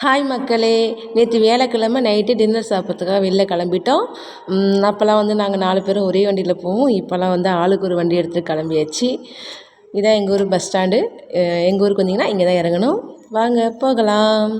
Hi மக்களே, நேற்று வியாழக்கிழமை நைட்டு டின்னர் சாப்பிட்றதுக்காக வெளில கிளம்பிட்டோம். அப்போல்லாம் வந்து நாங்கள் 4 பேரும் ஒரே வண்டியில் போவோம். இப்போல்லாம் வந்து ஆளுக்கு ஒரு வண்டி எடுத்துகிட்டு கிளம்பியாச்சு. இதான் எங்கள் ஊர் பஸ் ஸ்டாண்டு. எங்கள் ஊருக்கு வந்தீங்கன்னா இங்கே தான் இறங்கணும். வாங்க போகலாம்.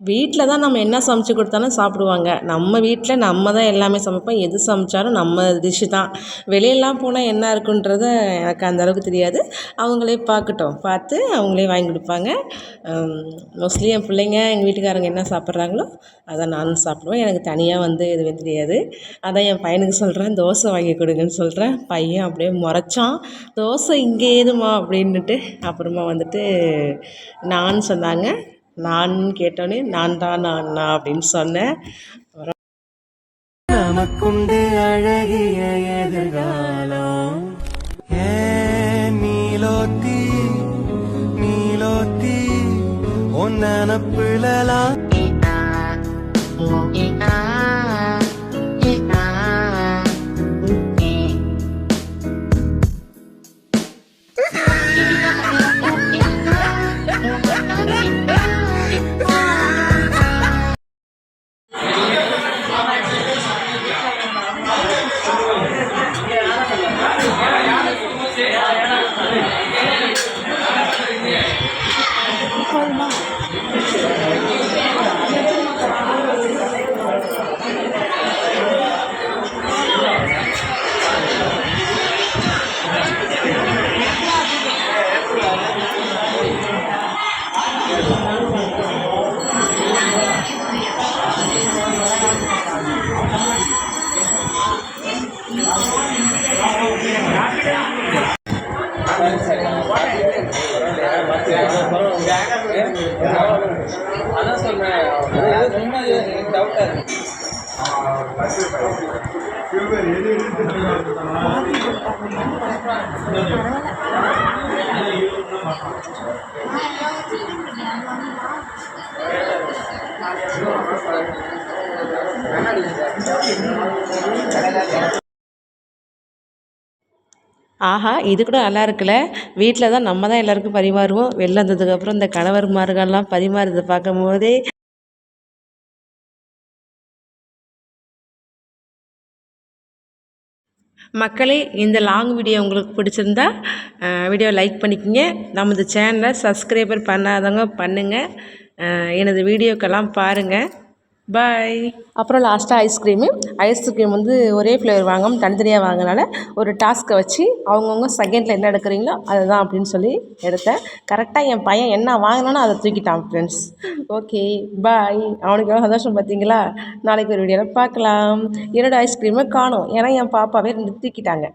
வீட்டில் தான் நம்ம என்ன சமைச்சு கொடுத்தாலும் சாப்பிடுவாங்க. நம்ம வீட்டில் நம்ம தான் எல்லாமே சமைப்போம். எது சமைச்சாலும் நம்ம டிஷ்ஷு தான். வெளியெல்லாம் போனால் என்ன இருக்குன்றத எனக்கு அந்தளவுக்கு தெரியாது. அவங்களே பார்த்து அவங்களே வாங்கி கொடுப்பாங்க. மோஸ்ட்லி என் பிள்ளைங்க எங்கள் வீட்டுக்காரங்க என்ன சாப்பிட்றாங்களோ அதை நானும் சாப்பிடுவேன். எனக்கு தனியாக வந்து எதுவுமே தெரியாது. அதான் என் பையனுக்கு சொல்கிறேன், தோசை வாங்கி கொடுங்கன்னு சொல்கிறேன். பையன் அப்படியே முறைச்சான், தோசை இங்கே ஏதுமா அப்படின்னுட்டு. அப்புறமா வந்துட்டு நான் சொன்னாங்க. நான் கேட்டோன்னே நான் அப்படின்னு சொன்னேன். நமக்குண்டு அழகிய எதிர்காலம் நீலோத்தி நீலோத்தி உன் நினப்புலாம் அதான் சொல்றேன். டவுட்டா இருக்கு. ஆஹா, இது கூட நல்லா இருக்குல்ல. வீட்டில் தான் நம்ம தான் எல்லாருக்கும் பரிமாறுவோம். வெளில வந்ததுக்கப்புறம் இந்த கணவர்மார்கள்லாம் பரிமாறுறதை பார்க்கும்போதே மக்களே, இந்த லாங் வீடியோ உங்களுக்கு பிடிச்சிருந்தா வீடியோ லைக் பண்ணிக்கோங்க. நமது சேனலை சப்ஸ்கிரைபர் பண்ணாதவங்க பண்ணுங்கள். எனது வீடியோக்கெல்லாம் பாருங்கள். பாய். அப்புறம் லாஸ்ட்டாக ஐஸ்கிரீம் வந்து ஒரே ஃப்ளேவர் வாங்காமல் தனித்தனியாக வாங்கினால ஒரு டாஸ்க்கை வச்சு அவங்கவுங்க செகண்டில் என்ன எடுக்கிறீங்களோ அதுதான் அப்படின்னு சொல்லி எடுத்தேன். கரெக்டாக என் பையன் என்ன வாங்கினானோ அதை தூக்கிட்டான் ஃப்ரெண்ட்ஸ். Okay bye. அவனுக்கு எவ்வளோ சந்தோஷம் பார்த்தீங்களா? நாளைக்கு ஒரு வீடியோவில் பார்க்கலாம். என்னோடய ஐஸ்கிரீமை காணும், ஏன்னா என் பாப்பாவே 2 தூக்கிட்டாங்க.